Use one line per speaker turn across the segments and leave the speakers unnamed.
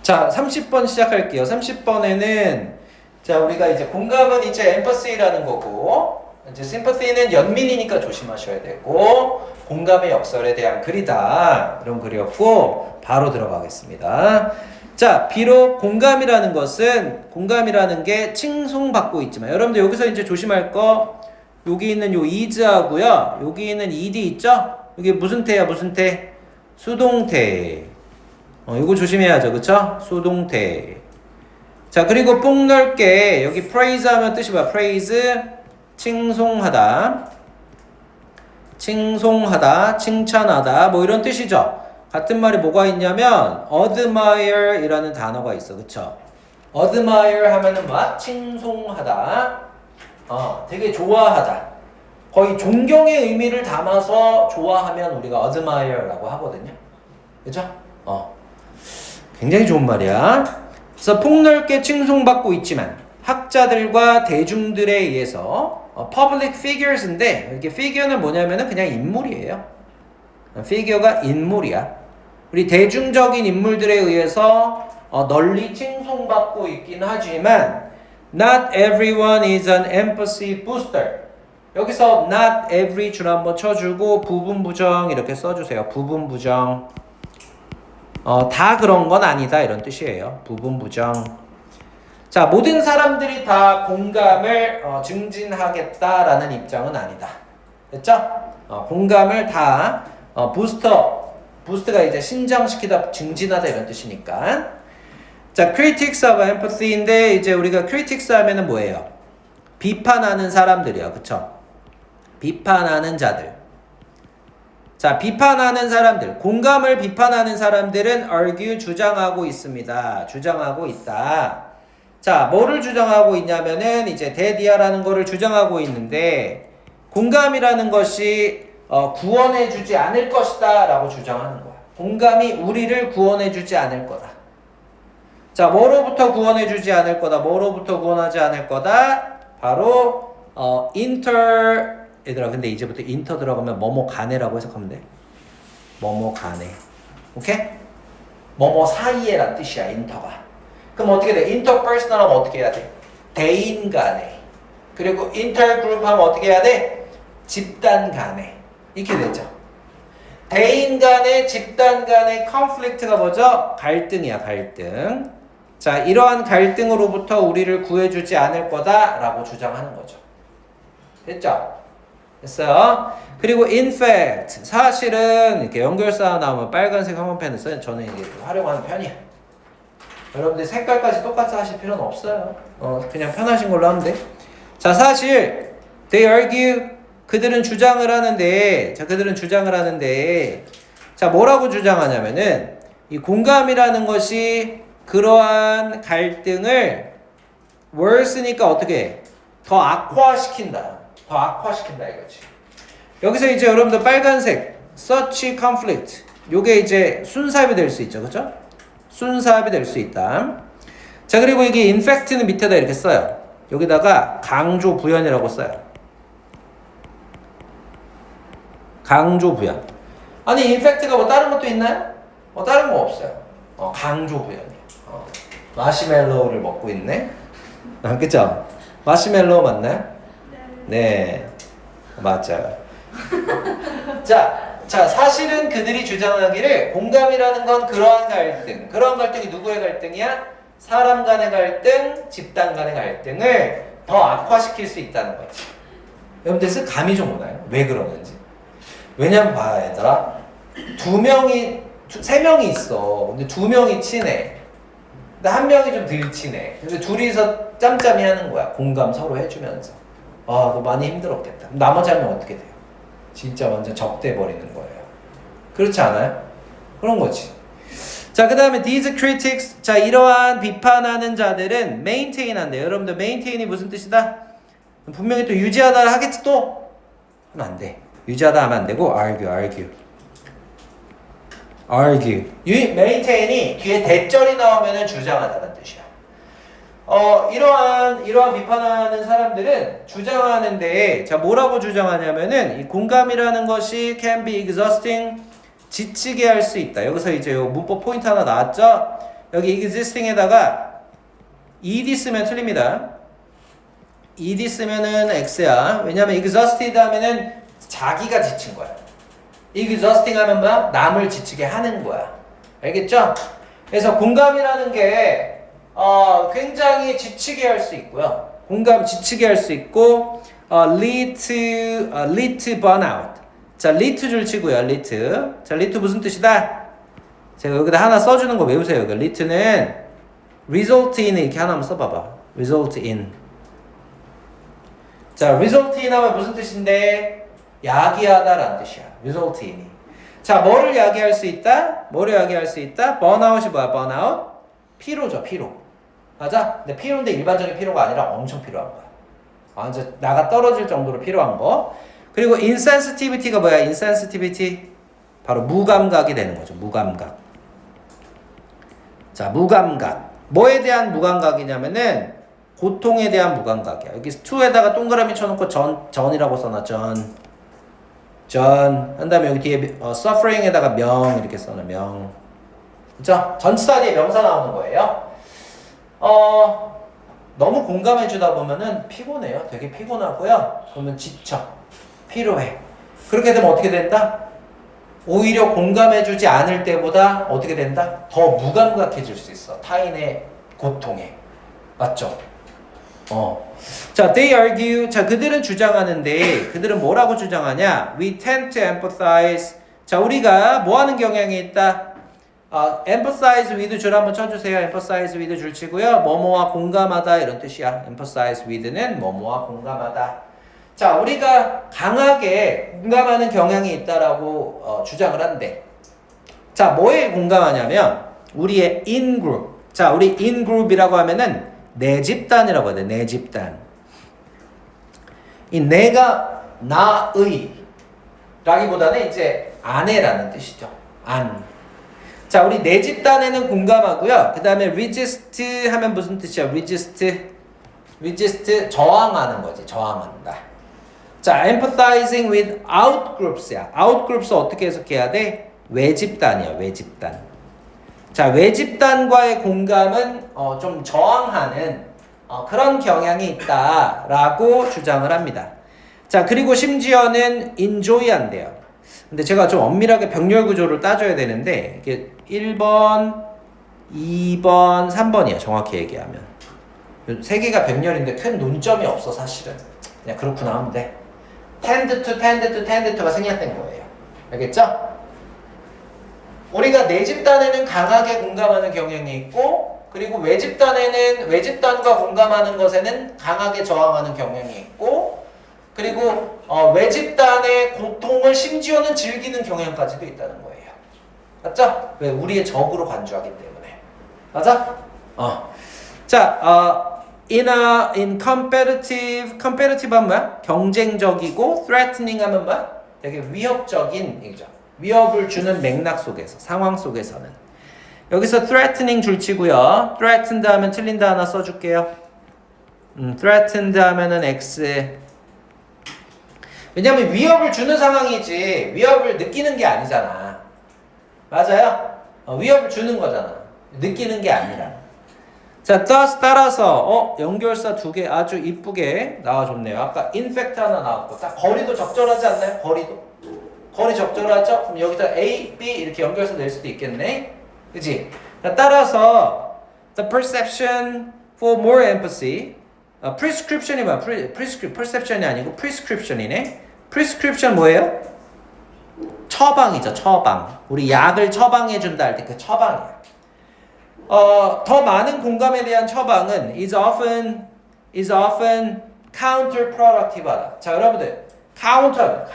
자, 30번 시작할게요. 30번에는 자, 우리가 이제 공감은 이제 empathy라는 거고 이제 sympathy는 연민이니까 조심하셔야 되고 공감의 역설에 대한 글이다. 이런 글이었고 바로 들어가겠습니다. 자, 비록 공감이라는 게 칭송받고 있지만 여러분들 여기서 이제 조심할 거 여기 있는 요 is하고요. 여기 있는 ed 있죠? 이게 무슨 태야? 무슨 태? 수동태. 이거 조심해야죠. 그쵸? 수동태. 자, 그리고 폭넓게 여기 praise 하면 뜻이 뭐야? praise 칭송하다. 칭송하다, 칭찬하다 뭐 이런 뜻이죠. 같은 말이 뭐가 있냐면 admire 이라는 단어가 있어. 그쵸? admire 하면은 뭐야? 칭송하다. 되게 좋아하다. 거의 존경의 의미를 담아서 좋아하면 우리가 admire라고 하거든요. 그죠? 굉장히 좋은 말이야. 그래서 폭넓게 칭송받고 있지만 학자들과 대중들에 의해서 public figures인데 이게 figure는 뭐냐면은 그냥 인물이에요. figure가 인물이야. 우리 대중적인 인물들에 의해서 널리 칭송받고 있긴 하지만 not everyone is an empathy booster. 여기서 not every 줄 한번 쳐주고 부분 부정 이렇게 써주세요. 부분 부정. 다 그런 건 아니다 이런 뜻이에요. 부분 부정. 자, 모든 사람들이 다 공감을 증진하겠다라는 입장은 아니다. 됐죠? 공감을 다 부스트가 이제 신장시키다, 증진하다 이런 뜻이니까. 자, critics of empathy인데 이제 우리가 critics 하면은 뭐예요? 비판하는 사람들이야. 그쵸? 비판하는 자들. 자, 비판하는 사람들, 공감을 비판하는 사람들은 argue 주장하고 있습니다. 주장하고 있다. 자, 뭐를 주장하고 있냐면은 이제 대디아라는 거를 주장하고 있는데 공감이라는 것이 구원해주지 않을 것이다 라고 주장하는 거야. 공감이 우리를 구원해주지 않을 거다. 자, 뭐로부터 구원해주지 않을 거다? 뭐로부터 구원하지 않을 거다? 바로 얘들아, 근데 이제부터 인터 들어가면 뭐뭐 가네라고 해석하면 돼. 뭐뭐 가네. 오케이? 뭐뭐 사이에란 뜻이야, 인터가. 그럼 어떻게 돼? 인터퍼스널 하면 어떻게 해야 돼? 대인 간에. 그리고 인터그룹 하면 어떻게 해야 돼? 집단 간에. 이렇게 되죠. 대인 간에, 집단 간의 컨플릭트가 뭐죠? 갈등이야, 갈등. 자, 이러한 갈등으로부터 우리를 구해주지 않을 거다라고 주장하는 거죠. 됐죠? 됐어요? 그리고 in fact, 사실은 이렇게 연결사 나오면 빨간색 형광펜을 써요. 저는 이게 활용하는 편이야. 여러분들 색깔까지 똑같이 하실 필요는 없어요. 그냥 편하신 걸로 하면 돼. 자, 사실 they argue, 그들은 주장을 하는데, 자, 뭐라고 주장하냐면은 이 공감이라는 것이 그러한 갈등을 worse니까 어떻게 해? 더 악화시킨다. 더 악화시킨다 이거지. 여기서 이제 여러분들 빨간색 such conflict, 요게 이제 순삽이 될 수 있죠. 그죠? 순삽이 될 수 있다. 자, 그리고 이게 in fact는 밑에다 이렇게 써요. 여기다가 강조 부연이라고 써요. 강조 부연. 아니, in fact가 뭐 다른 것도 있나요? 다른 거 없어요. 강조 부연이에요. 마시멜로우를 먹고 있네. 그쵸? 마시멜로우 맞나요? 네, 맞아요. 자, 사실은 그들이 주장하기를 공감이라는 건 그러한 갈등이 누구의 갈등이야? 사람 간의 갈등, 집단 간의 갈등을 더 악화시킬 수 있다는 거지. 여러분들 감이 좀 오나요? 왜 그러는지. 왜냐면 봐, 얘들아. 세 명이 있어. 근데 2명이 친해. 근데 1명이 좀 덜 친해. 근데 둘이서 짬짬이 하는 거야. 공감 서로 해주면서. 너 많이 힘들었겠다. 나머지 1명 어떻게 돼요? 진짜 완전 적대 버리는 거예요. 그렇지 않아요? 그런 거지. 자, 그 다음에 these critics. 자, 이러한 비판하는 자들은 maintain 한대요. 여러분들 maintain이 무슨 뜻이다? 분명히 또 유지하다 하겠지 또? 그럼 안 돼. 유지하다 하면 안 되고 argue. maintain이 뒤에 대절이 나오면은 주장하다는 뜻이야. 이러한 비판하는 사람들은 주장하는데, 자, 뭐라고 주장하냐면은 이 공감이라는 것이 can be exhausting, 지치게 할 수 있다. 여기서 이제 요 문법 포인트 하나 나왔죠? 여기 existing에다가 ed 쓰면 틀립니다. ed 쓰면은 x야. 왜냐면 exhausted 하면은 자기가 지친 거야. exhausting 하면 뭐야? 남을 지치게 하는 거야. 알겠죠? 그래서 공감이라는 게 굉장히 지치게 할 수 있고요. 공감 지치게 할 수 있고 lead to burnout. 자, lead to 줄 치고요. lead. 자, lead to 무슨 뜻이다? 제가 여기다 하나 써주는 거 외우세요. lead to는 result in 이렇게 하나 한번 써봐봐. result in. 자, result in 하면 무슨 뜻인데? 야기하다라는 뜻이야. result in이. 자, 뭐를 야기할 수 있다? 뭐를 야기할 수 있다? burnout이 뭐야? burnout? 피로죠, 피로. 맞아? 근데 피로인데 일반적인 피로가 아니라 엄청 필요한 거야. 완전 나가 떨어질 정도로 필요한 거. 그리고 insensitivity가 뭐야? insensitivity. 바로 무감각이 되는 거죠. 무감각. 자, 무감각. 뭐에 대한 무감각이냐면은 고통에 대한 무감각이야. 여기 to에다가 동그라미 쳐놓고 전이라고 써놔. 전. 한 다음에 여기 뒤에 suffering에다가 명 이렇게 써놔. 명. 그쵸? 전치사 뒤에 명사 나오는 거예요. 너무 공감해주다 보면은 피곤해요. 되게 피곤하고요. 그러면 지쳐. 필요해. 그렇게 되면 어떻게 된다? 오히려 공감해주지 않을 때보다 어떻게 된다? 더 무감각해질 수 있어. 타인의 고통에. 맞죠? 자, they argue. 자, 그들은 주장하는데, 그들은 뭐라고 주장하냐? We tend to empathize. 자, 우리가 뭐 하는 경향이 있다? empathize with 줄 한번 쳐주세요. empathize with 줄 치고요. 뭐뭐와 공감하다 이런 뜻이야. empathize with는 뭐뭐와 공감하다. 자, 우리가 강하게 공감하는 경향이 있다라고 주장을 한대. 자, 뭐에 공감하냐면 우리의 in group. 자, 우리 in group이라고 하면은 내 집단이라고 해야 돼. 내 집단. 이 내가 나의 라기보다는 이제 아내라는 뜻이죠. 안. 자, 우리 내 집단에는 공감하고요. 그 다음에 resist 하면 무슨 뜻이야? resist 저항하는 거지. 저항한다. 자, empathizing with out groups야. out groups 어떻게 해석해야 돼? 외집단이야. 외집단. 자, 외집단과의 공감은 좀 저항하는 그런 경향이 있다라고 주장을 합니다. 자, 그리고 심지어는 enjoy한대요. 근데 제가 좀 엄밀하게 병렬 구조를 따져야 되는데 이게 1번, 2번, 3번이야. 정확히 얘기하면. 세 개가 병렬인데 큰 논점이 없어 사실은. 그냥 그렇구나 하면 돼. tend to가 생략된 거예요. 알겠죠? 우리가 내 집단에는 강하게 공감하는 경향이 있고 그리고 외집단과 공감하는 것에는 강하게 저항하는 경향이 있고 그리고 외집단의 고통을 심지어는 즐기는 경향까지도 있다는 거예요. 맞죠? 왜? 우리의 적으로 간주하기 때문에. 맞아? 자, in competitive 하면 뭐야? 경쟁적이고 threatening 하면 뭐야? 되게 위협적인 얘기죠. 위협을 주는 맥락 속에서, 상황 속에서는. 여기서 threatening 줄치고요. threatened 하면 틀린다 하나 써줄게요. threatened 하면은 X. 왜냐면 위협을 주는 상황이지 위협을 느끼는 게 아니잖아. 맞아요? 위협을 주는 거잖아. 느끼는 게 아니라. 자, 따라서 연결사 2개 아주 이쁘게 나와줬네요. 아까 infect 하나 나왔고 딱 거리도 적절하지 않나요? 거리 적절하죠? 그럼 여기다 A, B 이렇게 연결해서 낼 수도 있겠네. 그치? 따라서 the perception for more empathy prescription이 뭐야? perception이 아니고 prescription이네. prescription 뭐예요? 처방이죠. 처방. 우리 약을 처방해준다 할 때 그 처방이야. 더 많은 공감에 대한 처방은 is often counterproductive하다. 자, 여러분들 counter.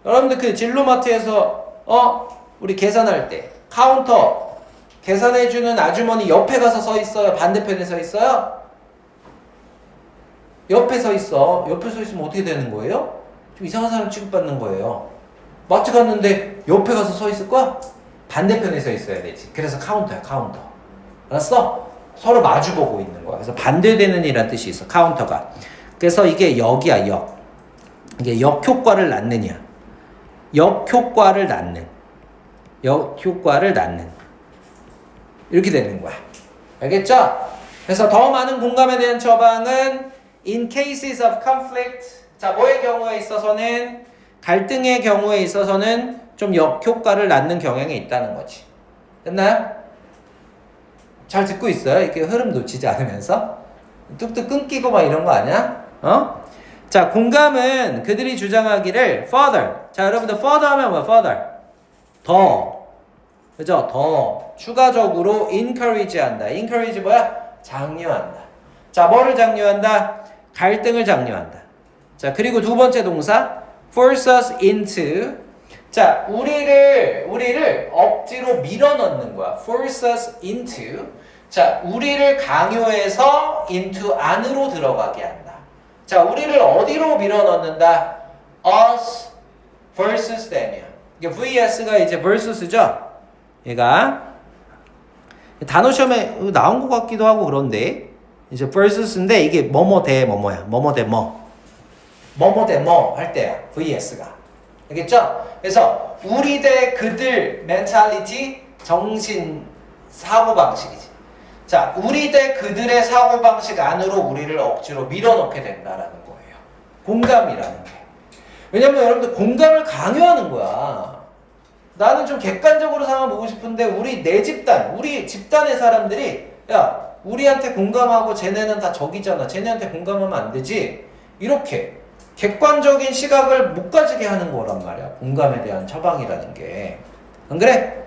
여러분들 그 진로마트에서 우리 계산할 때 카운터 계산해주는 아주머니 옆에 가서 서 있어요? 반대편에 서 있어요? 옆에 서 있어. 옆에 서 있으면 어떻게 되는 거예요? 좀 이상한 사람 취급받는 거예요. 마트 갔는데 옆에 가서 서 있을 거야? 반대편에 서 있어야 되지. 그래서 카운터야. 카운터. 알았어? 서로 마주보고 있는 거야. 그래서 반대되는 이란 뜻이 있어. 카운터가. 그래서 이게 역이야. 역. 이게 역효과를 낳느냐. 역효과를 낳는. 이렇게 되는 거야. 알겠죠? 그래서 더 많은 공감에 대한 처방은 in cases of conflict. 자, 뭐의 경우에 있어서는 갈등의 경우에 있어서는 좀 역효과를 낳는 경향이 있다는 거지. 됐나요? 잘 듣고 있어요? 이렇게 흐름 놓치지 않으면서? 뚝뚝 끊기고 막 이런 거 아니야? 자, 공감은 그들이 주장하기를 further. 자, 여러분들 further 하면 뭐야? further. 더. 그죠? 더. 추가적으로 encourage 한다. encourage 뭐야? 장려한다. 자, 뭐를 장려한다? 갈등을 장려한다. 자, 그리고 두 번째 동사 force us into. 자, 우리를 억지로 밀어넣는 거야. force us into. 자, 우리를 강요해서 into 안으로 들어가게 한다. 자, 우리를 어디로 밀어넣는다? us versus them이야. 이게 vs가 이제 versus죠. 얘가 단어 시험에 나온 것 같기도 하고 그런데 이제 versus인데 이게 뭐뭐 대 뭐뭐야. 뭐뭐 대 뭐. 뭐뭐 대 뭐 할 때야. vs가. 알겠죠? 그래서 우리 대 그들 mentality 정신 사고방식이지. 자, 우리 대 그들의 사고방식 안으로 우리를 억지로 밀어넣게 된다라는 거예요. 공감이라는 게. 왜냐면 여러분들 공감을 강요하는 거야. 나는 좀 객관적으로 상황 보고 싶은데 우리 집단의 사람들이 야, 우리한테 공감하고 쟤네는 다 적이잖아. 쟤네한테 공감하면 안 되지. 이렇게 객관적인 시각을 못 가지게 하는 거란 말이야. 공감에 대한 처방이라는 게. 안 그래?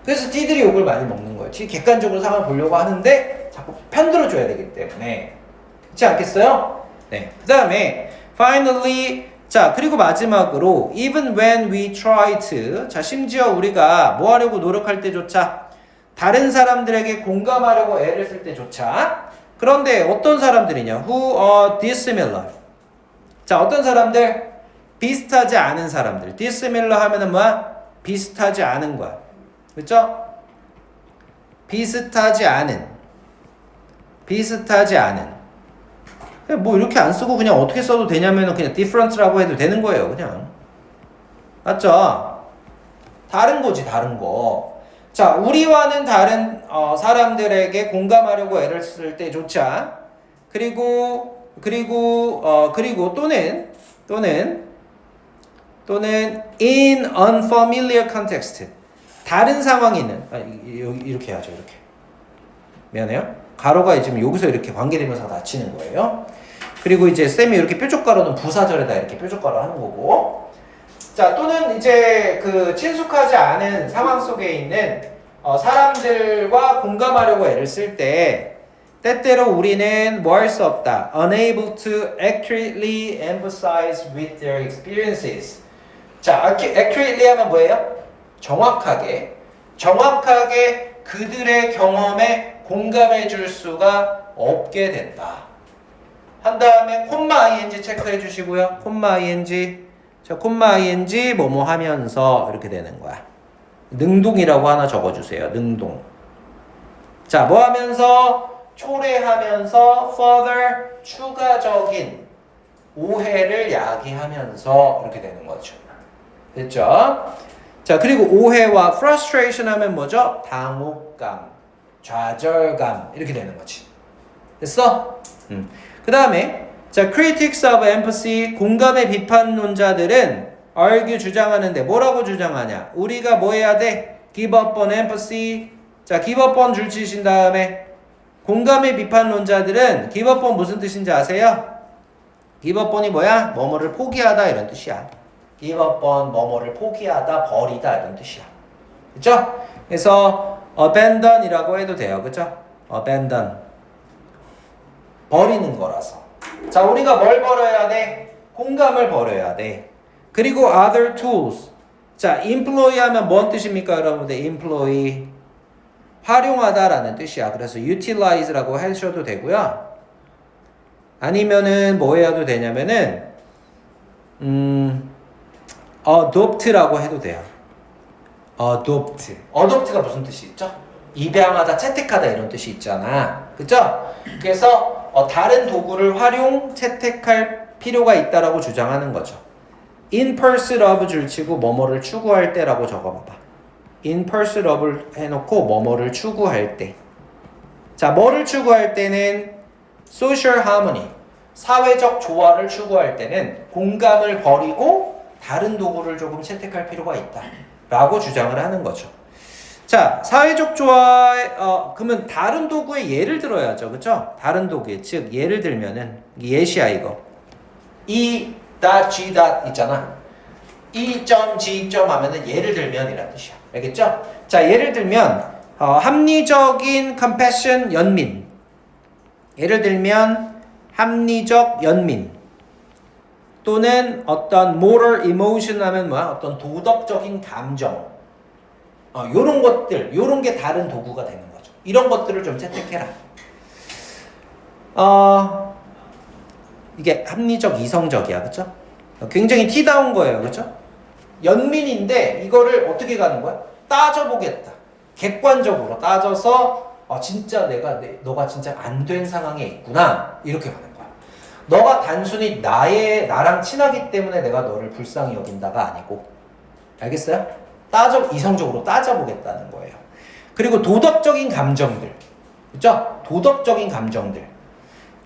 그래서 T들이 욕을 많이 먹는 거예요. T 객관적으로 상황을 보려고 하는데 자꾸 편들어줘야 되기 때문에. 그렇지 않겠어요? 네. 그 다음에 finally 자, 그리고 마지막으로 even when we try to 자, 심지어 우리가 뭐 하려고 노력할 때조차 다른 사람들에게 공감하려고 애를 쓸 때조차 그런데 어떤 사람들이냐? who are dissimilar. 자, 어떤 사람들? 비슷하지 않은 사람들. dissimilar 하면은 뭐야? 비슷하지 않은 거야. 그렇죠? 비슷하지 않은. 뭐 이렇게 안 쓰고 그냥 어떻게 써도 되냐면은 그냥 different라고 해도 되는 거예요, 그냥. 맞죠? 다른 거지, 다른 거. 자, 우리와는 다른 사람들에게 공감하려고 애를 쓸 때조차 그리고 또는 in unfamiliar context. 다른 상황에는 이렇게 해야죠. 이렇게. 미안해요. 가로가 지금 여기서 이렇게 관계되면서 닫히는 거예요. 그리고 이제 쌤이 이렇게 뾰족가로는 부사절에다 이렇게 뾰족가로 하는 거고. 자, 또는 이제 그 친숙하지 않은 상황 속에 있는 사람들과 공감하려고 애를 쓸 때 때때로 우리는 뭐 할 수 없다. unable to accurately empathize with their experiences. 자, accurately 하면 뭐예요? 정확하게 그들의 경험에 공감해 줄 수가 없게 된다. 한 다음에 콤마 ing 체크해 주시고요. 콤마 ing. 자, 콤마 ing 뭐뭐 하면서 이렇게 되는 거야. 능동이라고 하나 적어 주세요. 능동. 자, 뭐 하면서 초래하면서 further 추가적인 오해를 야기하면서 이렇게 되는 거죠. 됐죠? 자, 그리고 오해와 frustration 하면 뭐죠? 당혹감, 좌절감 이렇게 되는 거지. 됐어? 그 다음에 자, critics of empathy 공감의 비판론자들은 argue 주장하는데 뭐라고 주장하냐? 우리가 뭐 해야 돼? give up on empathy. 자, give up on 줄 치신 다음에 공감의 비판론자들은 give up on 무슨 뜻인지 아세요? give up on이 뭐야? 뭐뭐를 포기하다 이런 뜻이야. give up on 뭐뭐를 포기하다, 버리다 이런 뜻이야. 그쵸? 그래서 abandon이라고 해도 돼요. 그쵸? abandon. 버리는 거라서. 자, 우리가 뭘 버려야 돼? 공감을 버려야 돼. 그리고 other tools. 자, employ 하면 뭔 뜻입니까, 여러분들? employ. 활용하다라는 뜻이야. 그래서 utilize라고 하셔도 되고요. 아니면은 뭐 해도 되냐면은 adopt라고 해도 돼요. adopt가 무슨 뜻이 있죠? 입양하다, 채택하다 이런 뜻이 있잖아. 그죠? 그래서 다른 도구를 활용, 채택할 필요가 있다라고 주장하는 거죠. in pursuit of 줄 치고 뭐뭐를 추구할 때라고 적어봐봐. in pursuit of를 해놓고 뭐뭐를 추구할 때. 자, 뭐를 추구할 때는 social harmony, 사회적 조화를 추구할 때는 공감을 버리고 다른 도구를 조금 채택할 필요가 있다 라고 주장을 하는 거죠. 자, 사회적 조화에 그러면 다른 도구의 예를 들어야죠. 그쵸? 다른 도구의, 즉 예를 들면은 예시야 이거. E, G, 있잖아. E, G 하면은 예를 들면 이란 뜻이야. 알겠죠? 자, 예를 들면 합리적인 compassion 연민. 예를 들면 합리적 연민. 또는 어떤 moral emotion 하면 뭐야? 어떤 도덕적인 감정. 요런 것들, 요런 게 다른 도구가 되는 거죠. 이런 것들을 좀 채택해라. 이게 합리적, 이성적이야. 그쵸? 굉장히 티다운 거예요. 그쵸? 연민인데 이거를 어떻게 가는 거야? 따져보겠다. 객관적으로 따져서 진짜 너가 진짜 안 된 상황에 있구나. 이렇게 가는 거야. 너가 단순히 나랑 친하기 때문에 내가 너를 불쌍히 여긴다가 아니고. 알겠어요? 이성적으로 따져보겠다는 거예요. 그리고 도덕적인 감정들. 그죠? 도덕적인 감정들.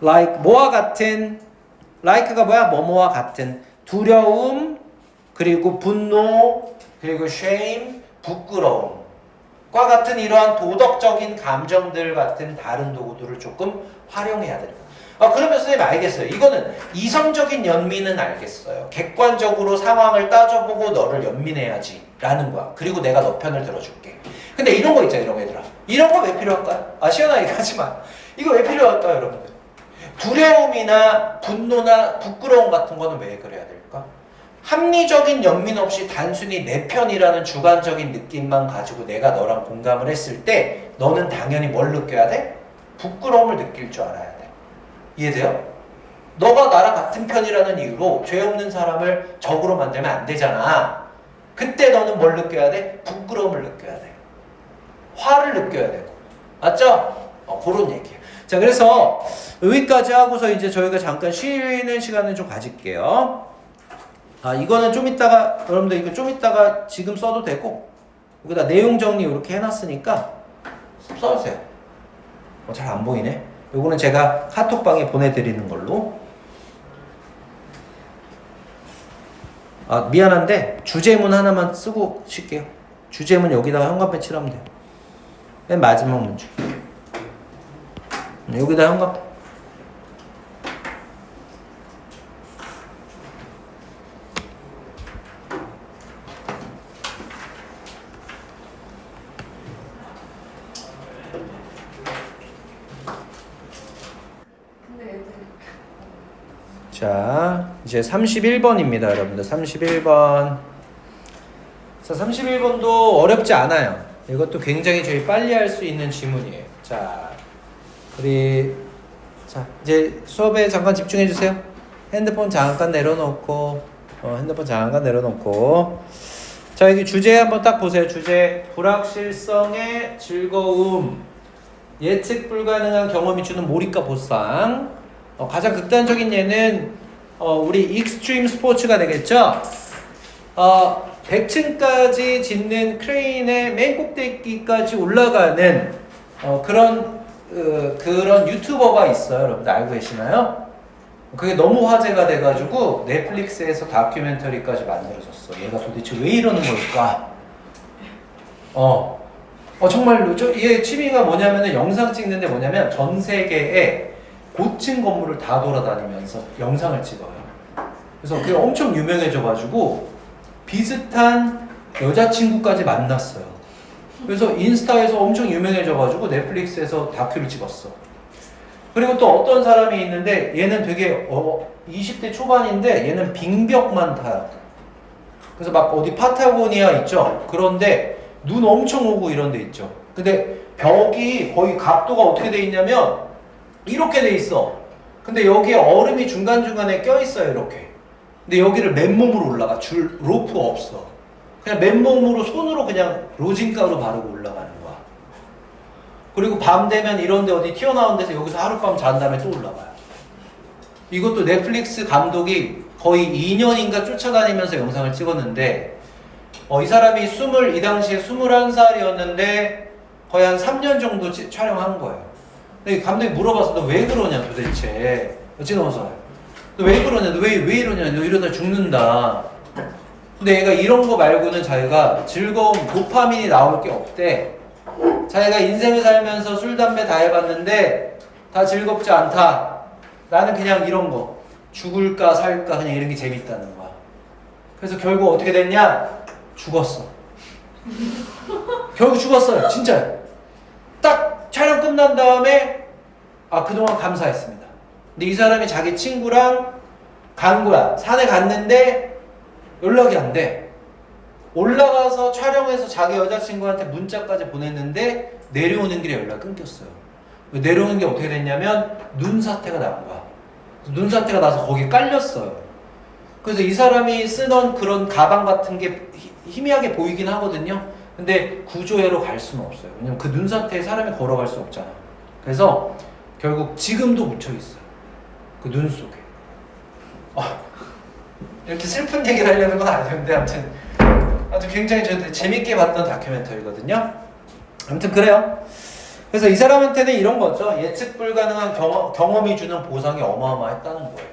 like, 뭐와 같은, like가 뭐야? 뭐뭐와 같은. 두려움, 그리고 분노, 그리고 shame, 부끄러움과 같은 이러한 도덕적인 감정들 같은 다른 도구들을 조금 활용해야 됩니다. 그러면 선생님 알겠어요. 이거는 이성적인 연민은 알겠어요. 객관적으로 상황을 따져보고 너를 연민해야지 라는 거야. 그리고 내가 너 편을 들어줄게. 근데 이런 거 있잖아, 이런 거 얘들아. 이런 거 왜 필요할까요? 시원하게 하지만 이거 왜 필요할까요, 여러분들? 두려움이나 분노나 부끄러움 같은 거는 왜 그래야 될까? 합리적인 연민 없이 단순히 내 편이라는 주관적인 느낌만 가지고 내가 너랑 공감을 했을 때 너는 당연히 뭘 느껴야 돼? 부끄러움을 느낄 줄 알아야 돼. 이해돼요? 너가 나랑 같은 편이라는 이유로 죄 없는 사람을 적으로 만들면 안 되잖아. 그때 너는 뭘 느껴야 돼? 부끄러움을 느껴야 돼. 화를 느껴야 되고. 맞죠? 그런 얘기예요. 자, 그래서 여기까지 하고서 이제 저희가 잠깐 쉬는 시간을 좀 가질게요. 이거는 좀 이따가, 여러분들 이거 좀 이따가 지금 써도 되고, 여기다 내용 정리 이렇게 해놨으니까 써주세요. 잘 안 보이네. 요거는 제가 카톡방에 보내드리는 걸로. 미안한데 주제문 하나만 쓰고 쉴게요. 주제문 여기다가 형광펜 칠하면 돼요. 맨 마지막 문제. 여기다 형광펜. 자, 이제 31번입니다, 여러분들. 31번. 자, 31번도 어렵지 않아요. 이것도 굉장히 저희 빨리 할 수 있는 지문이에요. 자, 이제 수업에 잠깐 집중해 주세요. 핸드폰 잠깐 내려놓고, 자, 여기 주제 한번 딱 보세요. 주제, 불확실성의 즐거움, 예측 불가능한 경험이 주는 몰입과 보상. 가장 극단적인 예는 우리 익스트림 스포츠가 되겠죠. 100층까지 짓는 크레인의 맨 꼭대기까지 올라가는 그런 유튜버가 있어요. 여러분들 알고 계시나요? 그게 너무 화제가 돼가지고 넷플릭스에서 다큐멘터리까지 만들어졌어. 얘가 도대체 왜 이러는 걸까? 정말로 얘 취미가 뭐냐면은 영상 찍는데 뭐냐면 전 세계에 고층 건물을 다 돌아다니면서 영상을 찍어요. 그래서 그게 엄청 유명해져가지고 비슷한 여자친구까지 만났어요. 그래서 인스타에서 엄청 유명해져가지고 넷플릭스에서 다큐를 찍었어. 그리고 또 어떤 사람이 있는데 얘는 되게 20대 초반인데 얘는 빙벽만 타요. 그래서 막 어디 파타고니아 있죠? 그런데 눈 엄청 오고 이런 데 있죠. 근데 벽이 거의 각도가 어떻게 돼 있냐면 이렇게 돼 있어. 근데 여기에 얼음이 중간중간에 껴있어요. 이렇게. 근데 여기를 맨몸으로 올라가. 로프 없어. 그냥 맨몸으로 손으로 그냥 로진가루 바르고 올라가는 거야. 그리고 밤 되면 이런 데 어디 튀어나온 데서 여기서 하룻밤 잔 다음에 또 올라가요. 이것도 넷플릭스 감독이 거의 2년인가 쫓아다니면서 영상을 찍었는데 이 사람이 이 당시에 21살이었는데 거의 한 3년 정도 촬영한 거예요. 근데 감독이 물어봐서 너 왜 그러냐 도대체. 찍어서 너 왜 그러냐, 너 왜 이러냐, 너 이러다 죽는다. 근데 얘가 이런 거 말고는 자기가 즐거움, 도파민이 나올 게 없대. 자기가 인생을 살면서 술, 담배 다 해봤는데 다 즐겁지 않다. 나는 그냥 이런 거, 죽을까 살까 그냥 이런 게 재밌다는 거야. 그래서 결국 어떻게 됐냐? 죽었어. 결국 죽었어요. 진짜. 딱 촬영 끝난 다음에 그동안 감사했습니다. 근데 이 사람이 자기 친구랑 간 거야. 산에 갔는데 연락이 안 돼. 올라가서 촬영해서 자기 여자친구한테 문자까지 보냈는데 내려오는 길에 연락 끊겼어요. 내려오는 게 어떻게 됐냐면 눈사태가 난 거야. 눈사태가 나서 거기에 깔렸어요. 그래서 이 사람이 쓰던 그런 가방 같은 게 희미하게 보이긴 하거든요. 근데 구조회로 갈 수는 없어요. 왜냐면 그 눈사태에 사람이 걸어갈 수 없잖아. 그래서 결국 지금도 묻혀 있어요. 그 눈 속에. 이렇게 슬픈 얘기를 하려는 건 아니었는데 아무튼 굉장히 저한테 재밌게 봤던 다큐멘터리거든요. 아무튼 그래요. 그래서 이 사람한테는 이런 거죠. 예측 불가능한 경험이 주는 보상이 어마어마했다는 거예요.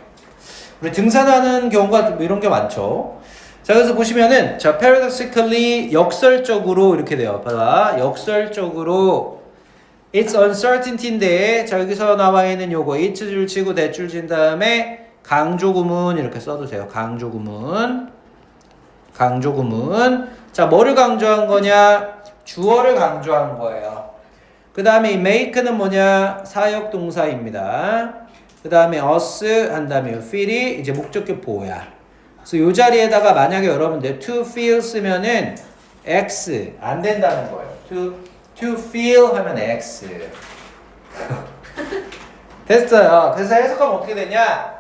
우리 등산하는 경우가 이런 게 많죠. 자, 그래서 보시면은, 자, paradoxically, 역설적으로 이렇게 돼요. 봐봐. 역설적으로, it's uncertainty인데, 자, 여기서 나와 있는 요거, it줄 치고 대줄 친 다음에, 강조구문 이렇게 써도 돼요. 강조구문. 강조구문. 자, 뭐를 강조한 거냐? 주어를 강조한 거예요. 그 다음에 이 make는 뭐냐? 사역동사입니다. 그 다음에 us 한 다음에 feel이 이제 목적격 보호야. 그래서 이 자리에다가 만약에 여러분들 to feel 쓰면은 x 안 된다는 거예요. to feel 하면 x. 됐어요. 그래서 해석하면 어떻게 되냐?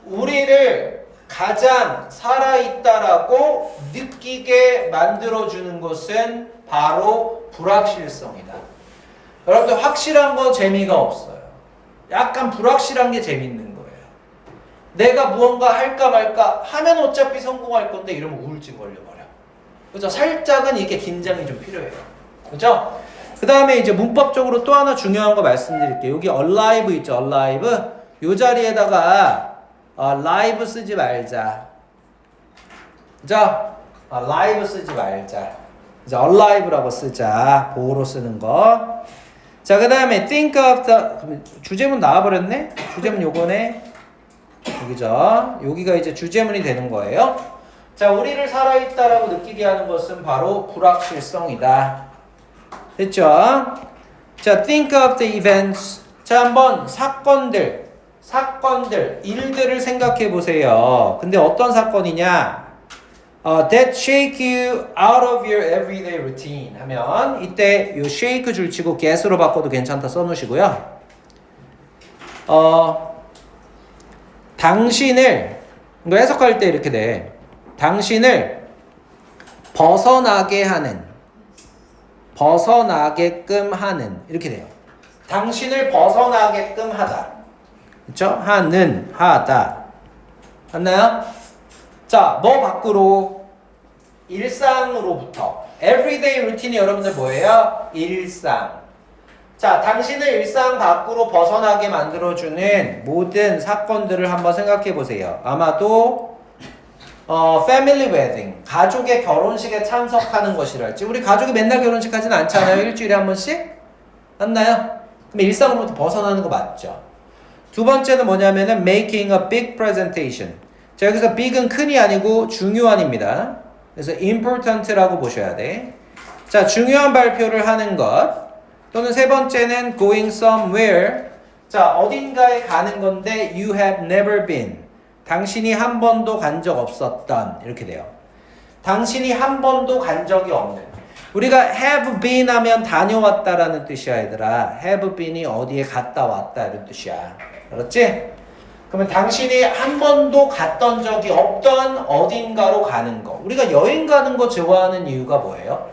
우리를 가장 살아있다라고 느끼게 만들어주는 것은 바로 불확실성이다. 여러분들 확실한 거 재미가 없어요. 약간 불확실한 게 재밌는 거예요. 내가 무언가 할까 말까 하면 어차피 성공할 건데 이러면 우울증 걸려버려. 그죠? 살짝은 이게 긴장이 좀 필요해요. 그죠? 그 다음에 이제 문법적으로 또 하나 중요한 거 말씀드릴게요. 여기 alive 있죠? alive. 요 자리에다가 live 쓰지 말자. 그죠? live 쓰지 말자. 이제 alive라고 쓰자. 보호로 쓰는 거. 자, 그 다음에 think of the 주제문 나와버렸네? 주제문 요거네. 여기죠. 여기가 이제 주제문이 되는 거예요. 자, 우리를 살아있다라고 느끼게 하는 것은 바로 불확실성이다. 됐죠? 자, think of the events. 자, 한번 사건들, 일들을 생각해 보세요. 근데 어떤 사건이냐? That shake you out of your everyday routine 하면 이때 요 shake 줄 치고 get으로 바꿔도 괜찮다 써놓으시고요. 당신을 이거 해석할 때 이렇게 돼. 당신을 벗어나게끔 하는 이렇게 돼요. 당신을 벗어나게끔 하다. 그렇죠? 하다. 맞나요? 자, 뭐 밖으로? 일상으로부터. everyday routine이 여러분들 뭐예요? 일상. 자, 당신을 일상 밖으로 벗어나게 만들어주는 모든 사건들을 한번 생각해 보세요. 아마도 family wedding, 가족의 결혼식에 참석하는 것이랄지. 우리 가족이 맨날 결혼식 하진 않잖아요. 일주일에 한 번씩? 맞나요? 그럼 일상으로부터 벗어나는 거 맞죠? 두 번째는 뭐냐면은 making a big presentation. 자, 여기서 big은 큰이 아니고 중요한입니다. 그래서 important라고 보셔야 돼. 자, 중요한 발표를 하는 것. 또는 세 번째는 going somewhere. 자, 어딘가에 가는 건데 you have never been. 당신이 한 번도 간 적 없었던. 이렇게 돼요. 당신이 한 번도 간 적이 없는. 우리가 have been 하면 다녀왔다라는 뜻이야, 얘들아. have been이 어디에 갔다 왔다 이런 뜻이야. 알았지? 그러면 당신이 한 번도 갔던 적이 없던 어딘가로 가는 거. 우리가 여행 가는 거 좋아하는 이유가 뭐예요?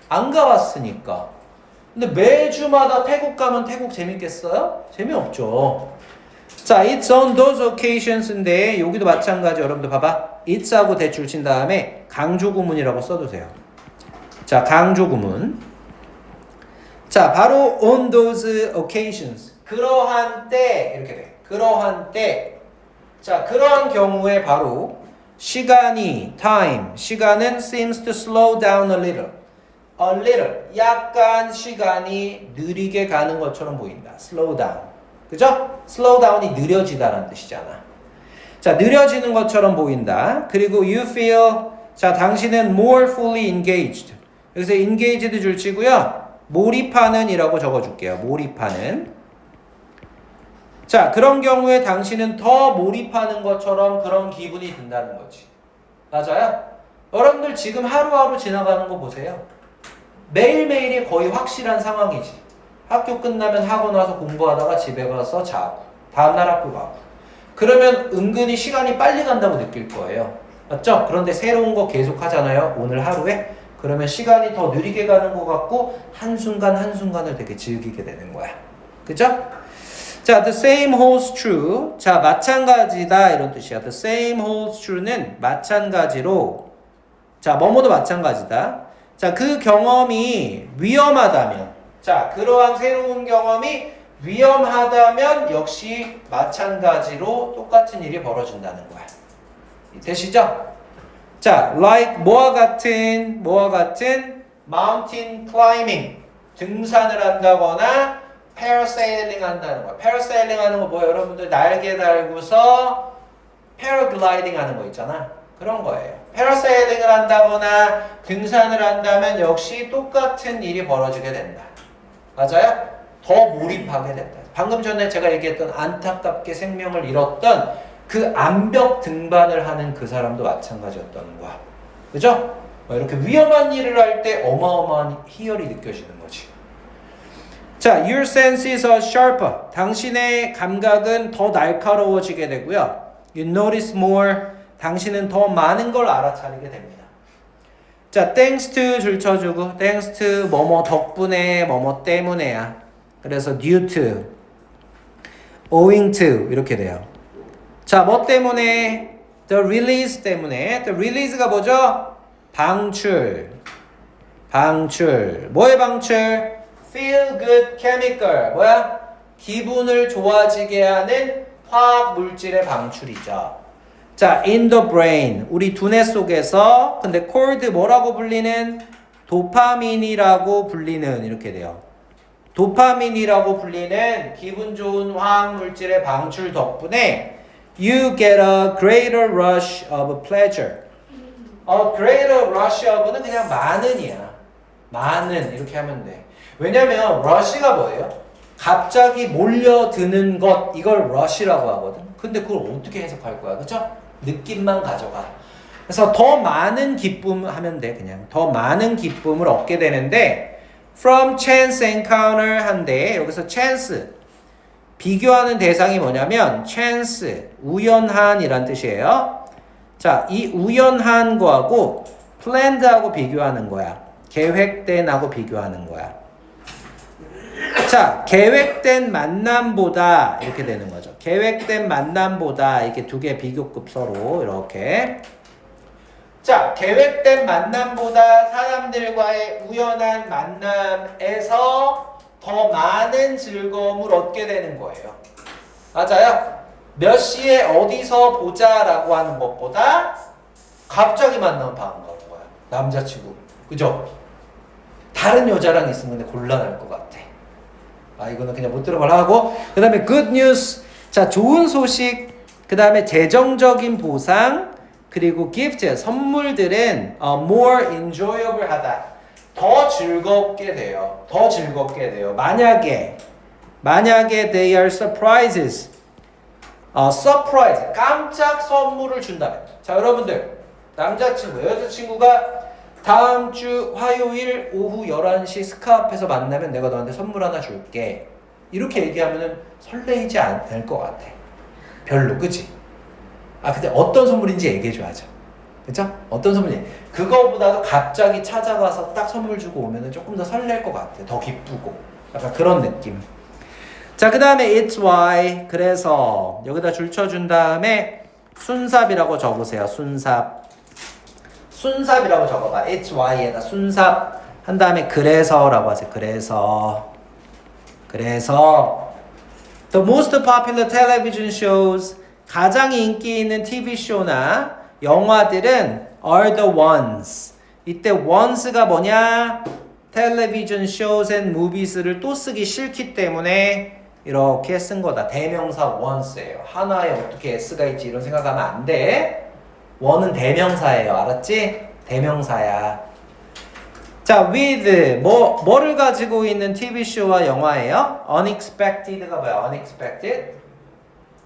안 가봤으니까. 근데 매주마다 태국 가면 태국 재밌겠어요? 재미없죠. 자, it's on those occasions인데 여기도 마찬가지. 여러분들 봐봐. it's하고 대줄 친 다음에 강조구문이라고 써두세요. 자, 강조구문. 자, 바로 on those occasions. 그러한 때 이렇게 돼. 그러한 때. 자, 그러한 경우에 바로 시간이 시간은 seems to slow down a little, 약간 시간이 느리게 가는 것처럼 보인다. slow down. 그죠? slow down이 느려지다라는 뜻이잖아. 자, 느려지는 것처럼 보인다. 그리고 you feel, 자, 당신은 more fully engaged. 여기서 engaged 줄 치고요. 몰입하는 이라고 적어줄게요. 몰입하는. 자, 그런 경우에 당신은 더 몰입하는 것처럼 그런 기분이 든다는 거지. 맞아요? 여러분들 지금 하루하루 지나가는 거 보세요. 매일매일이 거의 확실한 상황이지. 학교 끝나면 하고 나서 공부하다가 집에 가서 자고 다음날 학교 가고. 그러면 은근히 시간이 빨리 간다고 느낄 거예요. 맞죠? 그런데 새로운 거 계속 하잖아요. 오늘 하루에. 그러면 시간이 더 느리게 가는 것 같고 한순간 한순간을 되게 즐기게 되는 거야. 그죠? 자, the same holds true. 자, 마찬가지다 이런 뜻이야. the same holds true는 마찬가지로, 자, 뭐뭐도 마찬가지다. 자, 그 경험이 위험하다면, 자, 그러한 새로운 경험이 위험하다면 역시 마찬가지로 똑같은 일이 벌어진다는 거야. 되시죠? 자, like 뭐와 같은 mountain climbing, 등산을 한다거나 parasailing 한다는 거야. parasailing 하는 거 뭐예요? 여러분들 날개 달고서 paragliding 하는 거 있잖아. 그런 거예요. parasailing 한다거나 등산을 한다면 역시 똑같은 일이 벌어지게 된다. 맞아요? 더 몰입하게 된다. 방금 전에 제가 얘기했던 안타깝게 생명을 잃었던 그 암벽 등반을 하는 그 사람도 마찬가지였다는 거야. 그죠? 이렇게 위험한 일을 할 때 어마어마한 희열이 느껴지는 거지. 자, your senses are sharper. 당신의 감각은 더 날카로워지게 되고요. You notice more. 당신은 더 많은 걸 알아차리게 됩니다. 자, thanks to 줄 쳐주고, thanks to 뭐뭐 덕분에 뭐뭐 때문에야. 그래서 due to, owing to 이렇게 돼요. 자, 뭐 때문에? The release 때문에. The release가 뭐죠? 방출. 뭐의 방출? Feel good chemical. 뭐야? 기분을 좋아지게 하는 화학 물질의 방출이죠. 자, in the brain. 우리 두뇌 속에서, 근데 called 뭐라고 불리는? 도파민이라고 불리는, 이렇게 돼요. 도파민이라고 불리는 기분 좋은 화학 물질의 방출 덕분에 you get a greater rush of pleasure. greater rush of는 그냥 많은이야. 많은 이렇게 하면 돼. 왜냐면 rush가 뭐예요? 갑자기 몰려드는 것, 이걸 rush라고 하거든. 근데 그걸 어떻게 해석할 거야? 그쵸? 느낌만 가져가. 그래서 더 많은 기쁨 하면 돼. 그냥 더 많은 기쁨을 얻게 되는데 from chance encounter 한데 여기서 chance 비교하는 대상이 뭐냐면 chance, 우연한이란 뜻이에요. 자, 이 우연한 거하고 planned하고 비교하는 거야. 계획된하고 비교하는 거야. 자, 계획된 만남보다 이렇게 되는 거죠. 계획된 만남보다 이렇게 두 개 비교급 서로 이렇게. 자, 계획된 만남보다 사람들과의 우연한 만남에서 더 많은 즐거움을 얻게 되는 거예요. 맞아요? 몇 시에 어디서 보자라고 하는 것보다 갑자기 만나면 반가운 거야. 남자친구. 그죠? 다른 여자랑 있으면 곤란할 것 같아. 이거는 그냥 못 들어볼 하고. 그 다음에 good news. 자, 좋은 소식. 그 다음에 재정적인 보상. 그리고 gift, 선물들은 more enjoyable 하다. 더 즐겁게 돼요. 더 즐겁게 돼요. 만약에 they are surprises. surprise, 깜짝 선물을 준다면. 자, 여러분들, 남자친구, 여자친구가 다음 주 화요일 오후 11시 스카 앞에서 만나면 내가 너한테 선물 하나 줄게. 이렇게 얘기하면 설레이지 않을 것 같아. 별로, 그치? 근데 어떤 선물인지 얘기해줘야죠. 그쵸? 어떤 선물인지. 그거보다도 갑자기 찾아가서 딱 선물 주고 오면 조금 더 설렐 것 같아. 더 기쁘고. 약간 그런 느낌. 자, 그 다음에 it's why. 그래서 여기다 줄 쳐준 다음에 순삽이라고 적으세요. 순삽이라고 적어봐. It's Y에다 순삽 한 다음에 그래서라고 하세요. 그래서 The most popular television shows 가장 인기 있는 TV 쇼나 영화들은 are the ones. 이때 ones가 뭐냐? television shows and movies를 또 쓰기 싫기 때문에 이렇게 쓴 거다. 대명사 ones예요. 하나에 어떻게 s가 있지 이런 생각하면 안 돼. one은 대명사예요. 알았지? 대명사야. 자, with 뭐를 가지고 있는 TV쇼와 영화예요? unexpected가 뭐야? unexpected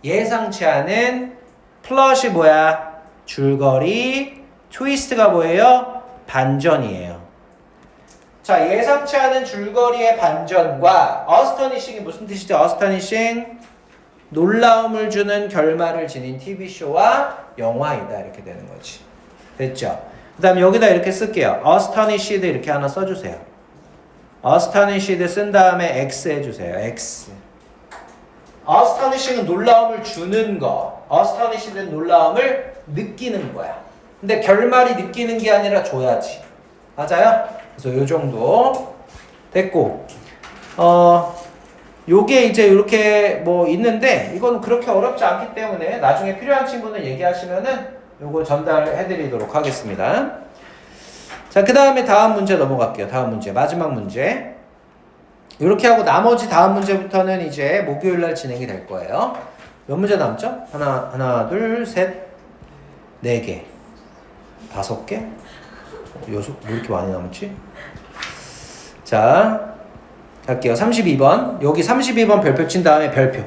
예상치 않은 플롯이 뭐야? 줄거리 트위스트가 뭐예요? 반전이에요. 자, 예상치 않은 줄거리의 반전과 astonishing이 무슨 뜻이죠? astonishing 놀라움을 주는 결말을 지닌 TV쇼와 영화이다 이렇게 되는 거지. 됐죠? 그 다음에 여기다 이렇게 쓸게요. astonished 이렇게 하나 써주세요. astonished 쓴 다음에 X 해주세요. X. astonishing은 놀라움을 주는 거. astonished는 놀라움을 느끼는 거야. 근데 결말이 느끼는 게 아니라 줘야지. 맞아요? 그래서 요 정도 됐고 요게 이제 이렇게 뭐 있는데 이건 그렇게 어렵지 않기 때문에 나중에 필요한 친구는 얘기하시면은 요거 전달해 드리도록 하겠습니다. 자, 그 다음에 다음 문제 넘어갈게요. 다음 문제 마지막 문제 이렇게 하고 나머지 다음 문제부터는 이제 목요일날 진행이 될 거예요. 몇 문제 남죠? 하나 둘 셋 4개 5개? 왜 이렇게 많이 남았지? 자, 갈게요. 32번. 여기 32번 별표 친 다음에 별표.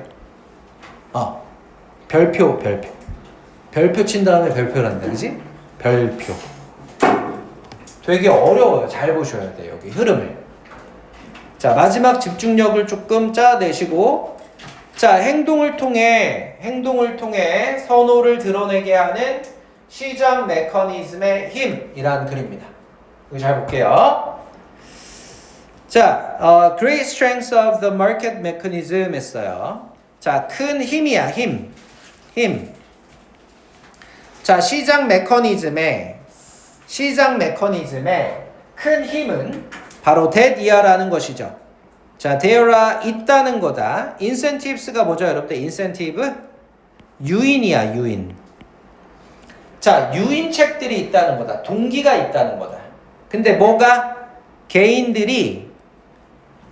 별표 친 다음에 별표란다. 그지? 별표. 되게 어려워요. 잘 보셔야 돼요. 여기 흐름을. 자, 마지막 집중력을 조금 짜내시고, 자, 행동을 통해 선호를 드러내게 하는 시장 메커니즘의 힘이라는 글입니다. 이거 잘 볼게요. 자, great strengths of the market mechanism 했어요. 자, 큰 힘이야, 힘. 자, 시장 메커니즘의 큰 힘은 바로 that 이하라는 것이죠. 자, there가 있다는 거다. incentives가 뭐죠, 여러분들? incentive? 유인이야, 유인. 자, 유인책들이 있다는 거다. 동기가 있다는 거다. 근데 뭐가? 개인들이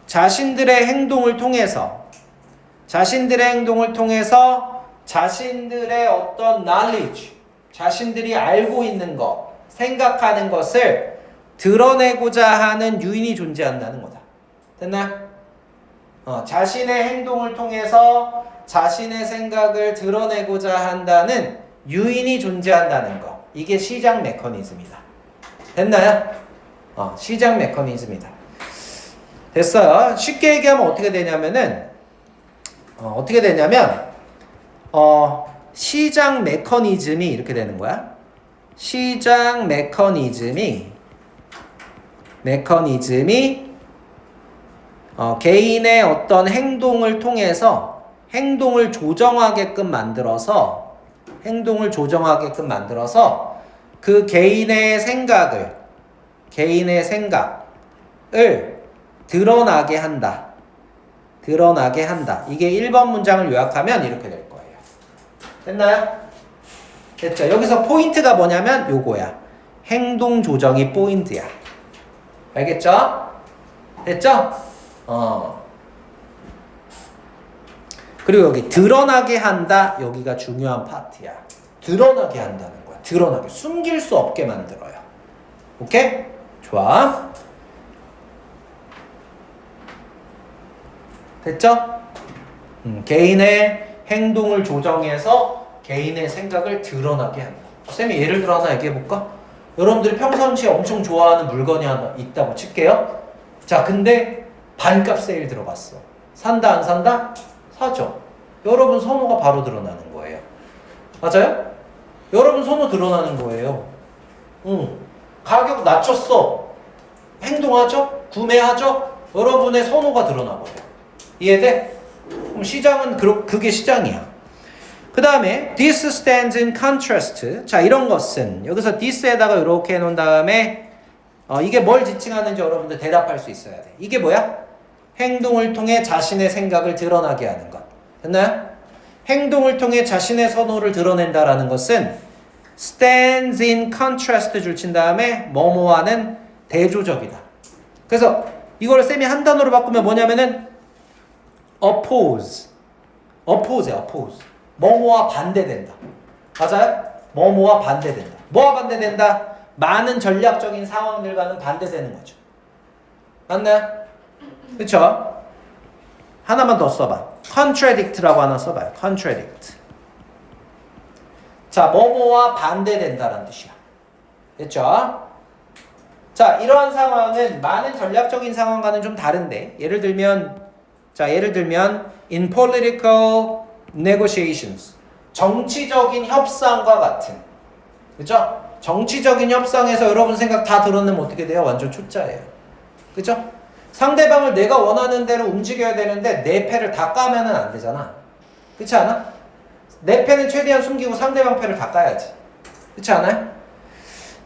자신들의 행동을 통해서 자신들의 어떤 knowledge, 자신들이 알고 있는 것, 생각하는 것을 드러내고자 하는 유인이 존재한다는 거다. 됐나? 자신의 행동을 통해서 자신의 생각을 드러내고자 한다는 유인이 존재한다는 거. 이게 시장 메커니즘이다. 됐나요? 시장 메커니즘이다. 됐어요. 쉽게 얘기하면 어떻게 되냐면 시장 메커니즘이 이렇게 되는 거야. 시장 메커니즘이 개인의 어떤 행동을 통해서 행동을 조정하게끔 만들어서 그 개인의 생각을 드러나게 한다. 이게 1번 문장을 요약하면 이렇게 될 거예요. 됐나요? 됐죠? 여기서 포인트가 뭐냐면 요거야. 행동 조정이 포인트야. 알겠죠? 됐죠? 그리고 여기 드러나게 한다. 여기가 중요한 파트야. 드러나게 한다는 거야. 드러나게. 숨길 수 없게 만들어요. 오케이? 좋아. 됐죠? 개인의 행동을 조정해서 개인의 생각을 드러나게 한다. 쌤이 예를 들어 하나 얘기해볼까? 여러분들이 평상시에 엄청 좋아하는 물건이 하나 있다고 칠게요. 자, 근데 반값 세일 들어갔어. 산다 안 산다? 사죠. 여러분 선호가 바로 드러나는 거예요. 맞아요? 여러분 선호 드러나는 거예요. 가격 낮췄어. 행동하죠? 구매하죠? 여러분의 선호가 드러나버려. 이해돼? 그럼 시장은 그게 시장이야. 그 다음에 this stands in contrast. 자, 이런 것은 여기서 this에다가 이렇게 해놓은 다음에 이게 뭘 지칭하는지 여러분들 대답할 수 있어야 돼. 이게 뭐야? 행동을 통해 자신의 생각을 드러나게 하는 것. 됐나요? 행동을 통해 자신의 선호를 드러낸다라는 것은 stands in contrast 줄 친 다음에 뭐뭐와는 대조적이다. 그래서 이거를 쌤이 한 단어로 바꾸면 뭐냐면은 oppose야, oppose. 뭐뭐와 반대된다. 맞아요? 뭐뭐와 반대된다. 뭐와 반대된다? 많은 전략적인 상황들과는 반대되는 거죠. 맞나요? 그쵸? 하나만 더 써봐. contradict라고 하나 써봐요. contradict. 자, 뭐뭐와 반대된다라는 뜻이야. 됐죠? 자, 이러한 상황은 많은 전략적인 상황과는 좀 다른데, 예를 들면 in political negotiations, 정치적인 협상과 같은, 그죠? 정치적인 협상에서 여러분 생각 다 들어내면 어떻게 돼요? 완전 초짜예요. 그죠? 상대방을 내가 원하는 대로 움직여야 되는데 내 패를 다 까면은 안 되잖아. 그렇지 않아? 내 패는 최대한 숨기고 상대방 패를 다 까야지. 그렇지 않아요?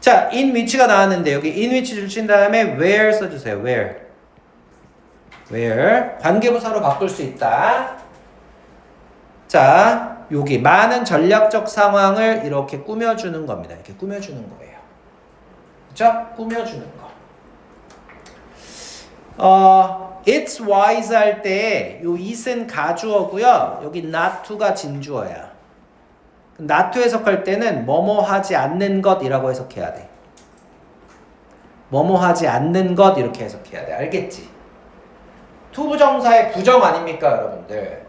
자, in which가 나왔는데 여기 in which 줄친 다음에 where 써주세요. where 관계부사로 바꿀 수 있다. 자, 여기 많은 전략적 상황을 이렇게 꾸며주는 겁니다. 이렇게 꾸며주는 거예요. 그렇죠? 꾸며주는 거. it's wise 할 때 요 it은 가주어고요. 여기 not to가 진주어야. not to 해석할 때는 뭐뭐 하지 않는 것이라고 해석해야 돼. 뭐뭐 하지 않는 것 이렇게 해석해야 돼. 알겠지? to 부정사의 부정 아닙니까, 여러분들?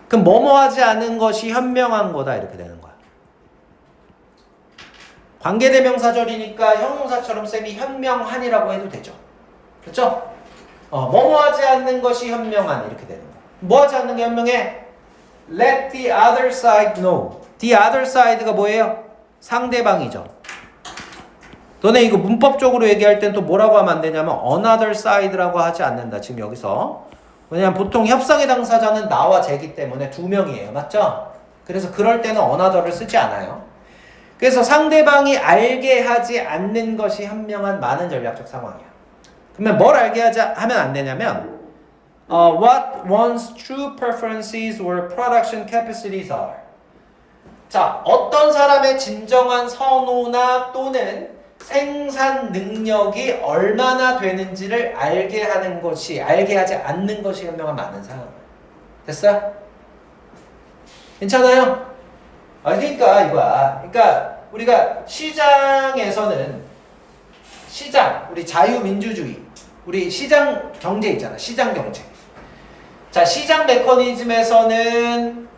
그럼 뭐뭐 하지 않은 것이 현명한 거다 이렇게 되는 거야. 관계대명사절이니까 형용사처럼 쌤이 현명한이라고 해도 되죠. 그렇죠? 뭐뭐 하지 않는 것이 현명한 이렇게 되는 거야. 뭐 하지 않는 게 현명해? Let the other side know. The other side가 뭐예요? 상대방이죠. 너네 이거 문법적으로 얘기할 땐 또 뭐라고 하면 안 되냐면 another side라고 하지 않는다. 지금 여기서. 왜냐면 보통 협상의 당사자는 나와 쟤기 때문에 두 명이에요. 맞죠? 그래서 그럴 때는 another를 쓰지 않아요. 그래서 상대방이 알게 하지 않는 것이 현명한 많은 전략적 상황이야. 그러면 뭘 알게 하면 안 되냐면 what one's true preferences or production capacities are. 자, 어떤 사람의 진정한 선호나 또는 생산 능력이 얼마나 되는지를 알게 하지 않는 것이 현명한 많은 상황. 됐어요? 괜찮아요? 그러니까 이거야. 그러니까 우리가 시장에서는 우리 자유민주주의, 우리 시장 경제 있잖아. 시장 경제. 자, 시장 메커니즘에서는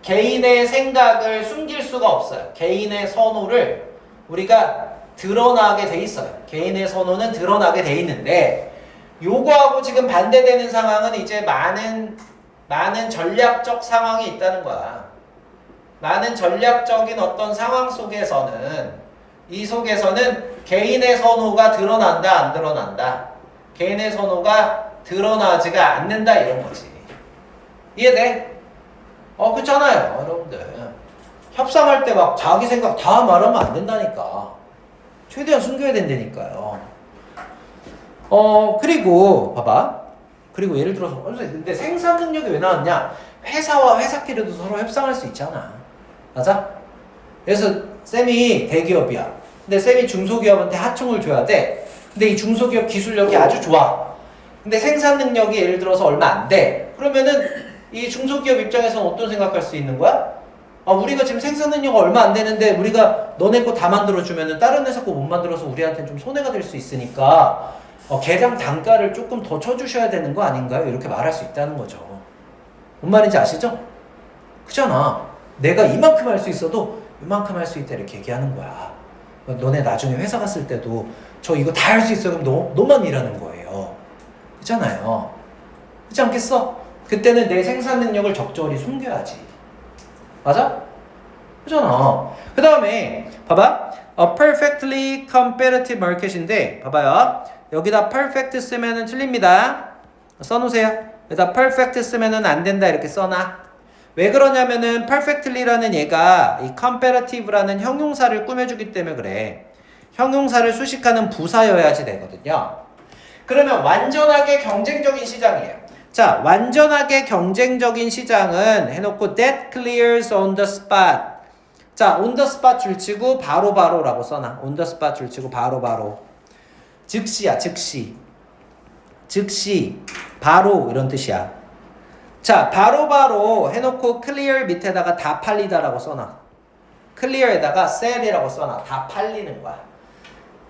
개인의 생각을 숨길 수가 없어요. 개인의 선호를 우리가 드러나게 돼 있어요. 개인의 선호는 드러나게 돼 있는데 요거하고 지금 반대되는 상황은 이제 많은 전략적 상황이 있다는 거야. 많은 전략적인 어떤 상황 속에서는 이 속에서는 개인의 선호가 드러난다 안 드러난다. 개인의 선호가 드러나지가 않는다 이런 거지. 이해돼? 그렇잖아요 여러분들. 협상할 때 막 자기 생각 다 말하면 안 된다니까. 최대한 숨겨야 된다니까요. 그리고 봐봐. 그리고 예를 들어서 근데 생산 능력이 왜 나왔냐? 회사와 회사끼리도 서로 협상할 수 있잖아. 맞아? 그래서 쌤이 대기업이야. 근데 쌤이 중소기업한테 하청을 줘야 돼. 근데 이 중소기업 기술력이 아주 좋아. 근데 생산 능력이 예를 들어서 얼마 안 돼. 그러면은 이 중소기업 입장에서는 어떤 생각할 수 있는 거야? 우리가 지금 생산 능력 얼마 안 되는데 우리가 너네 거 다 만들어주면은 다른 회사 거 못 만들어서 우리한테 좀 손해가 될 수 있으니까 개당 단가를 조금 더 쳐주셔야 되는 거 아닌가요? 이렇게 말할 수 있다는 거죠. 뭔 말인지 아시죠? 그잖아. 내가 이만큼 할 수 있어도 이만큼 할 수 있다 이렇게 얘기하는 거야. 너네 나중에 회사 갔을 때도 저 이거 다 할 수 있어 그럼 너만 일하는 거예요. 그잖아요. 그렇지 않겠어? 그때는 내 생산 능력을 적절히 숨겨야지. 맞아? 그잖아. 그 다음에 봐봐. A perfectly competitive market인데 봐봐요. 여기다 perfect 쓰면은 틀립니다. 써놓으세요. 여기다 perfect 쓰면은 안 된다 이렇게 써놔. 왜 그러냐면은 perfectly라는 얘가 이 comparative라는 형용사를 꾸며주기 때문에 그래. 형용사를 수식하는 부사여야지 되거든요. 그러면 완전하게 경쟁적인 시장이에요. 자, 완전하게 경쟁적인 시장은 해놓고 that clears on the spot. 자, on the spot 줄치고 바로바로라고 써놔. on the spot 줄치고 바로바로. 즉시야, 즉시. 즉시, 바로 이런 뜻이야. 자, 바로바로 해놓고 clear 밑에다가 다 팔리다라고 써놔. clear에다가 sell이라고 써놔. 다 팔리는 거야.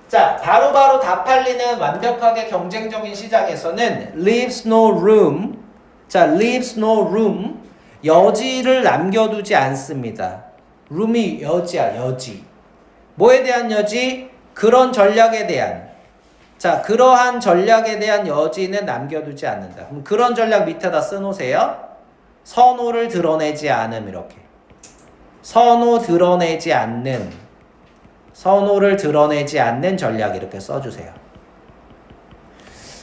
자, 바로바로 다 팔리는 완벽하게 경쟁적인 시장에서는 leaves no room. 자, leaves no room. 여지를 남겨두지 않습니다. room이 여지야, 여지. 뭐에 대한 여지? 그런 전략에 대한. 자, 그러한 전략에 대한 여지는 남겨두지 않는다. 그럼 그런 전략 밑에다 써놓으세요. 선호를 드러내지 않음 이렇게. 선호 드러내지 않는. 선호를 드러내지 않는 전략 이렇게 써주세요.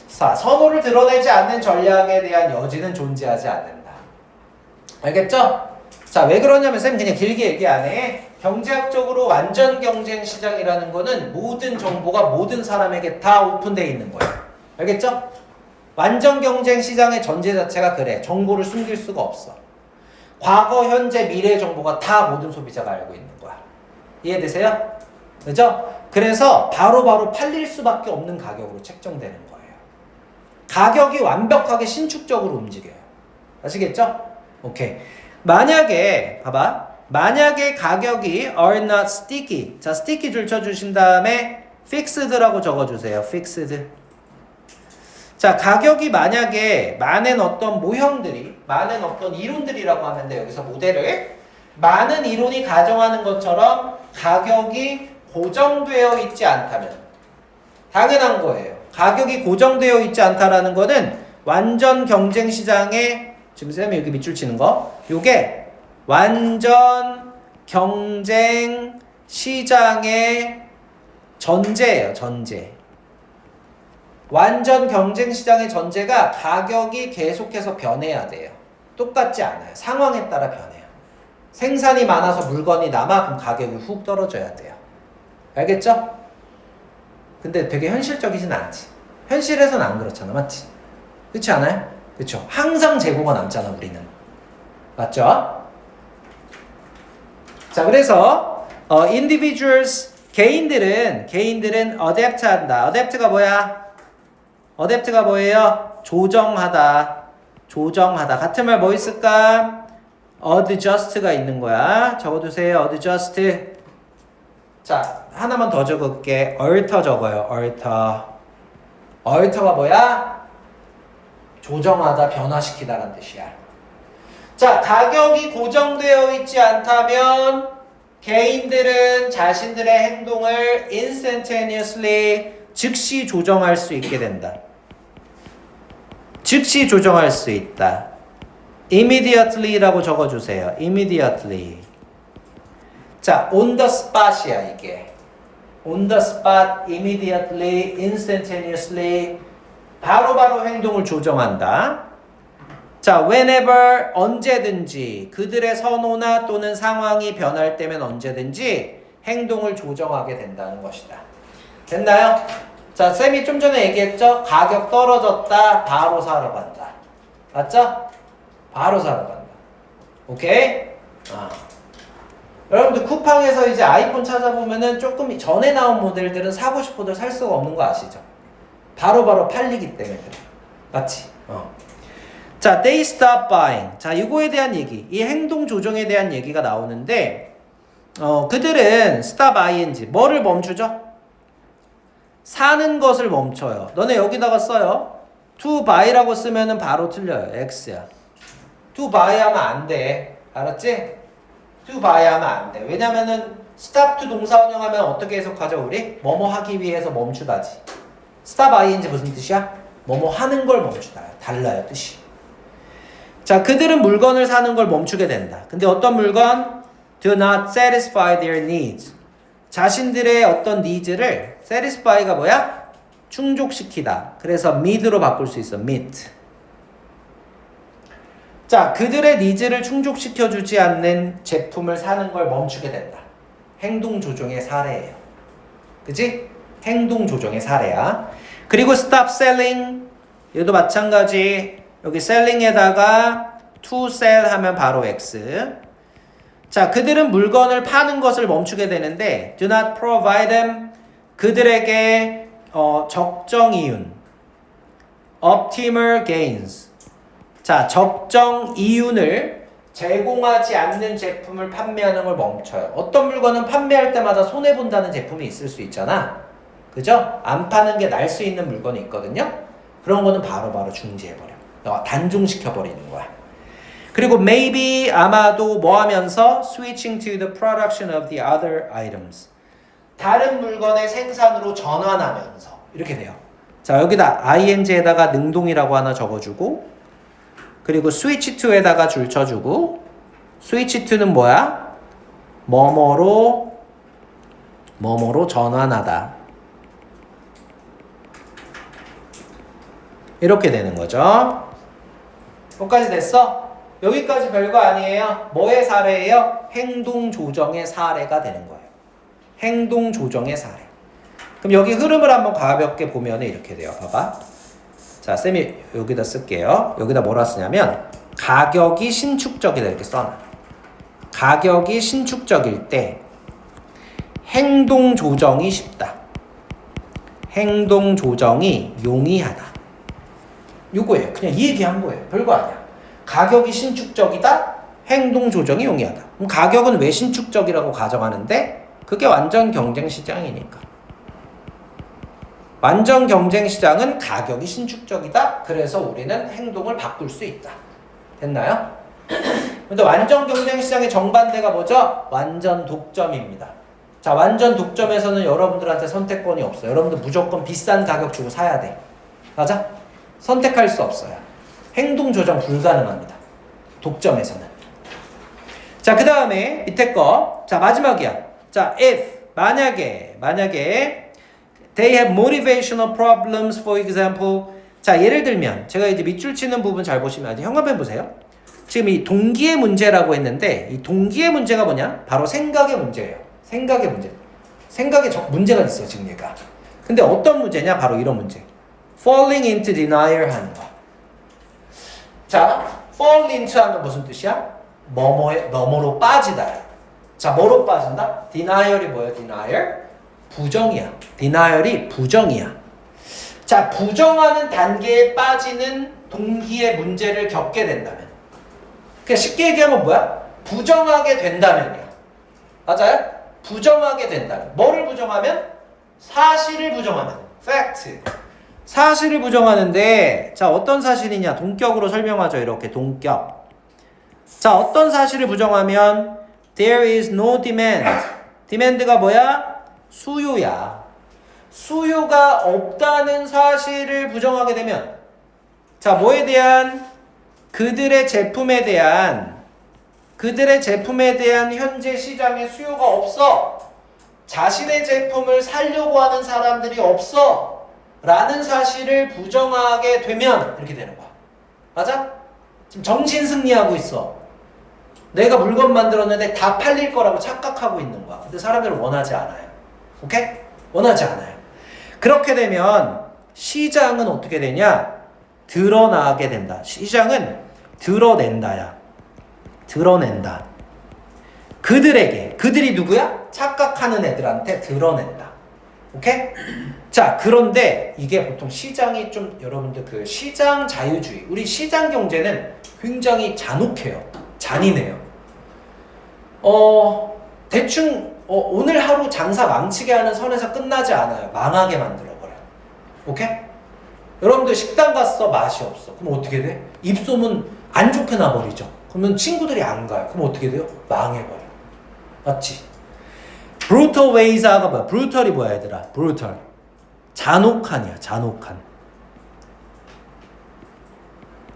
자, 선호를 드러내지 않는 전략에 대한 여지는 존재하지 않는다. 알겠죠? 자, 왜 그러냐면 쌤 그냥 길게 얘기 안 해. 경제학적으로 완전 경쟁 시장이라는 거는 모든 정보가 모든 사람에게 다 오픈되어 있는 거예요. 알겠죠? 완전 경쟁 시장의 전제 자체가 그래. 정보를 숨길 수가 없어. 과거, 현재, 미래의 정보가 다 모든 소비자가 알고 있는 거야. 이해되세요? 그죠? 그래서 바로바로 팔릴 수밖에 없는 가격으로 책정되는 거예요. 가격이 완벽하게 신축적으로 움직여요. 아시겠죠? 오케이. 만약에 봐봐. 만약에 가격이 are not sticky. 자, sticky 줄 쳐주신 다음에 fixed라고 적어주세요. fixed. 자, 가격이 만약에 많은 어떤 모형들이, 많은 어떤 이론들이라고 하면 돼. 여기서 모델을 많은 이론이 가정하는 것처럼 가격이 고정되어 있지 않다면 당연한 거예요. 가격이 고정되어 있지 않다라는 거는 완전 경쟁 시장에 지금 쌤이 여기 밑줄 치는 거 요게 완전 경쟁 시장의 전제예요. 전제. 완전 경쟁 시장의 전제가 가격이 계속해서 변해야 돼요. 똑같지 않아요. 상황에 따라 변해요. 생산이 많아서 물건이 남아 그럼 가격이 훅 떨어져야 돼요. 알겠죠? 근데 되게 현실적이진 않지. 현실에서는 안 그렇잖아. 맞지? 그렇지 않아요? 그렇죠. 항상 재고가 남잖아 우리는. 맞죠? 자, 그래서 individuals 개인들은 adapt 한다. adapt가 뭐야? adapt가 뭐예요? 조정하다. 조정하다. 같은 말 뭐 있을까? adjust가 있는 거야. 적어두세요. adjust. 자, 하나만 더 적을게. alter 적어요. alter. alter가 뭐야? 조정하다, 변화시키다라는 뜻이야. 자, 가격이 고정되어 있지 않다면 개인들은 자신들의 행동을 instantaneously 즉시 조정할 수 있게 된다. 즉시 조정할 수 있다. immediately라고 적어주세요. immediately. 자, on the spot이야 이게. on the spot, immediately, instantaneously. 바로바로 행동을 조정한다. 자, whenever 언제든지 그들의 선호나 또는 상황이 변할 때면 언제든지 행동을 조정하게 된다는 것이다. 됐나요? 자, 쌤이 좀 전에 얘기했죠? 가격 떨어졌다. 바로 사러 간다. 맞죠? 바로 사러 간다. 오케이? 여러분들 쿠팡에서 이제 아이폰 찾아보면은 조금 전에 나온 모델들은 사고 싶어도 살 수가 없는 거 아시죠? 바로바로 팔리기 때문에 그래. 맞지? 자, they stop buying. 자, 이거에 대한 얘기, 이 행동 조정에 대한 얘기가 나오는데, 그들은 stop ing, 뭐를 멈추죠? 사는 것을 멈춰요. 너네 여기다가 써요. to buy라고 쓰면은 바로 틀려요. X야. to buy 하면 안 돼. 알았지? to buy 하면 안 돼. 왜냐면은 stop to 동사 운영하면 어떻게 해석하죠, 우리? 뭐뭐 하기 위해서 멈추다지. stop ing 무슨 뜻이야? 뭐뭐 하는 걸 멈추다. 달라요, 뜻이. 자, 그들은 물건을 사는 걸 멈추게 된다. 근데 어떤 물건? Do not satisfy their needs. 자신들의 어떤 needs를 satisfy가 뭐야? 충족시키다. 그래서 meet로 바꿀 수 있어. meet. 자, 그들의 니즈를 충족시켜주지 않는 제품을 사는 걸 멈추게 된다. 행동 조정의 사례예요. 그치? 행동 조정의 사례야. 그리고 stop selling. 얘도 마찬가지. 여기 selling에다가 to sell 하면 바로 X. 자, 그들은 물건을 파는 것을 멈추게 되는데 do not provide them. 그들에게 적정 이윤. optimal gains. 자, 적정 이윤을 제공하지 않는 제품을 판매하는 걸 멈춰요. 어떤 물건은 판매할 때마다 손해본다는 제품이 있을 수 있잖아. 그죠? 안 파는 게 날 수 있는 물건이 있거든요. 그런 거는 바로바로 중지해버려. 단종시켜버리는 거야. 그리고 maybe 아마도 뭐 하면서 switching to the production of the other items. 다른 물건의 생산으로 전환하면서 이렇게 돼요. 자, 여기다 ing에다가 능동이라고 하나 적어주고 그리고 switch to에다가 줄 쳐주고 switch to는 뭐야? 뭐뭐로 전환하다. 이렇게 되는 거죠. 여기까지 됐어? 여기까지 별거 아니에요. 뭐의 사례예요? 행동 조정의 사례가 되는 거예요. 행동 조정의 사례. 그럼 여기 흐름을 한번 가볍게 보면 이렇게 돼요. 봐봐. 자, 쌤이 여기다 쓸게요. 여기다 뭐라 쓰냐면 가격이 신축적이다 이렇게 써놔. 가격이 신축적일 때 행동 조정이 쉽다. 행동 조정이 용이하다. 요거예요. 그냥 이 얘기한 거예요. 별거 아니야. 가격이 신축적이다. 행동 조정이 용이하다. 그럼 가격은 왜 신축적이라고 가정하는데? 그게 완전 경쟁 시장이니까. 완전 경쟁 시장은 가격이 신축적이다. 그래서 우리는 행동을 바꿀 수 있다. 됐나요? 근데 완전 경쟁 시장의 정반대가 뭐죠? 완전 독점입니다. 자, 완전 독점에서는 여러분들한테 선택권이 없어요. 여러분들 무조건 비싼 가격 주고 사야 돼. 맞아? 선택할 수 없어요. 행동 조정 불가능합니다. 독점에서는. 자, 그 다음에 밑에 거. 자, 마지막이야. 자, if 만약에 they have motivational problems, for example. 자, 예를 들면 제가 이제 밑줄 치는 부분 잘 보시면 형광펜 보세요. 지금 이 동기의 문제라고 했는데 이 동기의 문제가 뭐냐? 바로 생각의 문제예요. 생각의 문제. 생각에 문제가 있어요, 지금 얘가. 근데 어떤 문제냐? 바로 이런 문제. falling into denial 하는 거. 자, fall into 하면 무슨 뜻이야? 뭐뭐로 빠지다. 자, 뭐로 빠진다? denial이 뭐예요? denial? 부정이야. denial이 부정이야. 자, 부정하는 단계에 빠지는 동기의 문제를 겪게 된다면. 그냥 쉽게 얘기하면 뭐야? 부정하게 된다면이야. 맞아요? 부정하게 된다면. 뭐를 부정하면? 사실을 부정하면. fact. 사실을 부정하는데, 자, 어떤 사실이냐? 동격으로 설명하죠. 이렇게 동격. 자, 어떤 사실을 부정하면 there is no demand. demand가 뭐야? 수요야. 수요가 없다는 사실을 부정하게 되면, 자, 뭐에 대한? 그들의 제품에 대한 현재 시장에 수요가 없어. 자신의 제품을 사려고 하는 사람들이 없어. 라는 사실을 부정하게 되면 이렇게 되는 거야. 맞아? 지금 정신 승리하고 있어. 내가 물건 만들었는데 다 팔릴 거라고 착각하고 있는 거야. 근데 사람들은 원하지 않아요. 오케이? 원하지 않아요. 그렇게 되면 시장은 어떻게 되냐? 드러나게 된다. 시장은 드러낸다야. 드러낸다. 그들이 누구야? 착각하는 애들한테 드러낸다. 오케이? 자, 그런데 이게 보통 시장이 좀 여러분들 그 시장 자유주의, 우리 시장 경제는 굉장히 잔혹해요. 잔인해요. 대충 오늘 하루 장사 망치게 하는 선에서 끝나지 않아요. 망하게 만들어버려요. 오케이? 여러분들 식당 갔어, 맛이 없어. 그럼 어떻게 돼? 입소문 안 좋게 나버리죠. 그러면 친구들이 안 가요. 그럼 어떻게 돼요? 망해버려. 맞지? brutal ways가 뭐야? brutal이 뭐야 얘들아? brutal. 잔혹한이야. 잔혹한.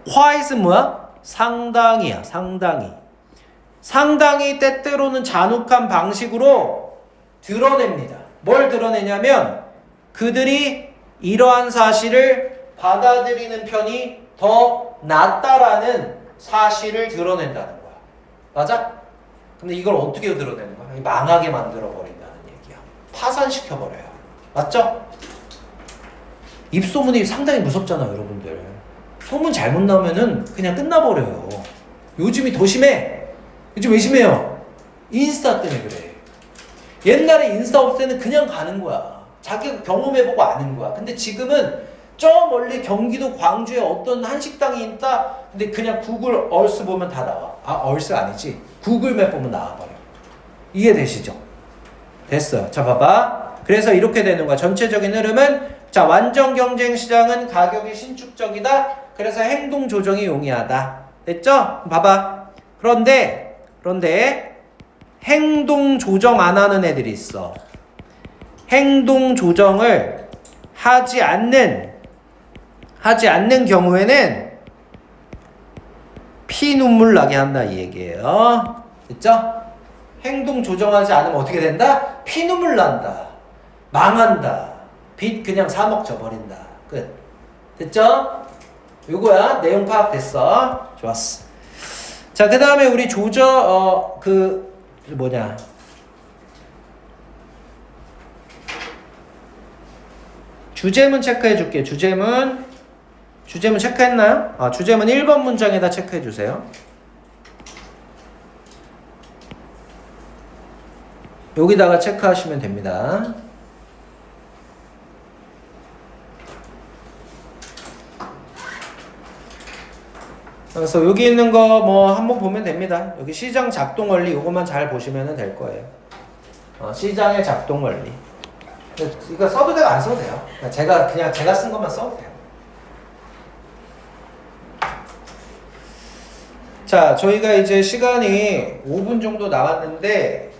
quiet은 뭐야? 상당히야. 상당히 때때로는 잔혹한 방식으로 드러냅니다. 뭘 드러내냐면 그들이 이러한 사실을 받아들이는 편이 더 낫다라는 사실을 드러낸다는 거야. 맞아? 근데 이걸 어떻게 드러내는 거야? 망하게 만들어 버린다는 얘기야. 파산시켜 버려요. 맞죠? 입소문이 상당히 무섭잖아요, 여러분들. 소문 잘못 나오면은 그냥 끝나버려요. 요즘이 더 심해. 요즘 왜 심해요? 인스타 때문에 그래. 옛날에 인스타 없을 때는 그냥 가는 거야. 자기가 경험해보고 아는 거야. 근데 지금은 저 멀리 경기도 광주에 어떤 한식당이 있다. 근데 그냥 구글 얼스 보면 다 나와. 아, 얼스 아니지. 구글맵 보면 나와버려. 이해되시죠? 됐어요. 자, 봐봐. 그래서 이렇게 되는 거야. 전체적인 흐름은 자, 완전 경쟁 시장은 가격이 신축적이다. 그래서 행동 조정이 용이하다. 됐죠? 봐봐. 그런데 행동 조정 안 하는 애들이 있어. 행동 조정을 하지 않는 경우에는 피눈물 나게 한다 이 얘기예요. 됐죠? 행동 조정하지 않으면 어떻게 된다? 피눈물 난다. 망한다. 빚 그냥 사먹져 버린다. 끝. 됐죠? 요거야. 내용 파악됐어. 좋았어. 자, 그 다음에 우리 주제문 체크해 줄게. 주제문 체크했나요? 주제문 1번 문장에다 체크해 주세요. 여기다가 체크하시면 됩니다. 그래서 여기 있는 거 뭐 한번 보면 됩니다. 여기 시장 작동 원리 이것만 잘 보시면 될 거예요. 시장의 작동 원리. 이거 써도 되고 안 써도 돼요. 제가 쓴 것만 써도 돼요. 자, 저희가 이제 시간이 5분 정도 남았는데